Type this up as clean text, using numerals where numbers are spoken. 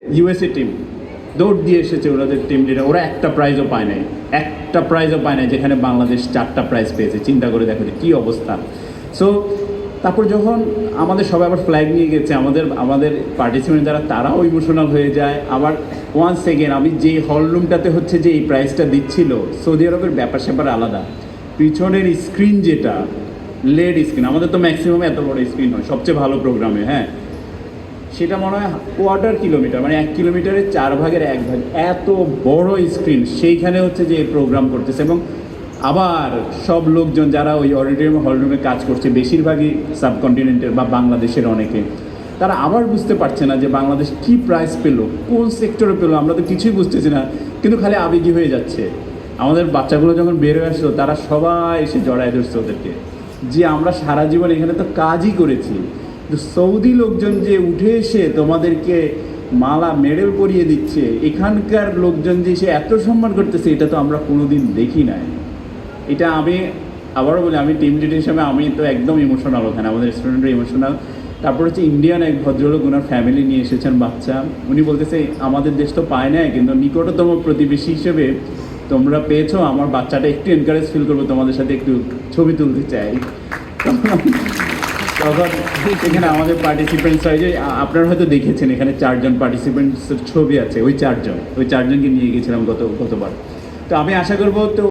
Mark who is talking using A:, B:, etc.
A: USA team দৌড় দিয়ে এসেছে, ওদের টিম লিডার, ওরা একটা প্রাইজও পায় নাই, একটা প্রাইজও পায় নাই, যেখানে বাংলাদেশ 4টা প্রাইজ পেয়েছে। চিন্তা করে দেখো যে কী অবস্থা। সো তারপর যখন আমাদের সবাই আবার ফ্ল্যাগ নিয়ে গেছে, আমাদের পার্টিসিপেন্ট যারা তারাও ইমোশনাল হয়ে যায়। আবার ওয়ান সেকেন্ড আমি যে হল রুমটাতে হচ্ছে যে এই প্রাইজটা দিচ্ছিল, সৌদি আরবের ব্যাপার স্যাপার আলাদা। পিছনের স্ক্রিন যেটা লেড স্ক্রিন, আমাদের তো ম্যাক্সিমাম এত বড় স্ক্রিন হয় সবচেয়ে ভালো প্রোগ্রামে, হ্যাঁ, সেটা মনে হয় কোয়ার্টার কিলোমিটার, মানে 1 কিলোমিটারের 4 ভাগের 1 ভাগ, এত বড় স্ক্রিন সেইখানে হচ্ছে যে প্রোগ্রাম করতেছে। এবং আবার সব লোকজন যারা ওই অডিটোরিয়াম হলরুমে কাজ করছে, বেশিরভাগই সাবকন্টিনেন্টের বা বাংলাদেশের অনেকে, তারা আবার বুঝতে পারছে না যে বাংলাদেশ কি প্রাইজ পেলো, কোন সেক্টরে পেলো, আমরা তো কিছুই বুঝতেছি না, কিন্তু খালি আবেগী হয়ে যাচ্ছে। আমাদের বাচ্চাগুলো যখন বের হয়ে আসলো, তারা সবাই এসে জড়ায় ধরছে ওদেরকে, যে আমরা সারা জীবন এখানে তো কাজই করেছি, কিন্তু সৌদি লোকজন যে উঠে এসে তোমাদেরকে মালা মেডেল পরিয়ে দিচ্ছে, এখানকার লোকজন যে এসে এত সম্মান করতেছে, এটা তো আমরা কোনোদিন দেখি নাই। এটা আমি আবারও বলি, আমি টিম লিডার হিসাবে আমি তো একদম ইমোশনাল, ওখানে আমাদের স্টুডেন্টরা ইমোশনাল। তারপর হচ্ছে ইন্ডিয়ান এক ভদ্রলোক, ওনার ফ্যামিলি নিয়ে এসেছেন বাচ্চা, উনি বলতেছে আমাদের দেশ তো পায় না, কিন্তু নিকটতম প্রতিবেশী হিসেবে তোমরা পেয়েছো, আমার বাচ্চাটা একটু এনকারেজ ফিল করবো, তোমাদের সাথে একটু ছবি তুলতে চাই। তখন এখানে আমাদের পার্টিসিপেন্টস হয় যে আপনারা হয়তো দেখেছেন, এখানে 4 জন পার্টিসিপেন্টসের ছবি আছে, ওই 4 জনকে নিয়ে গেছিলাম গতবার। তো আমি আশা করবো তো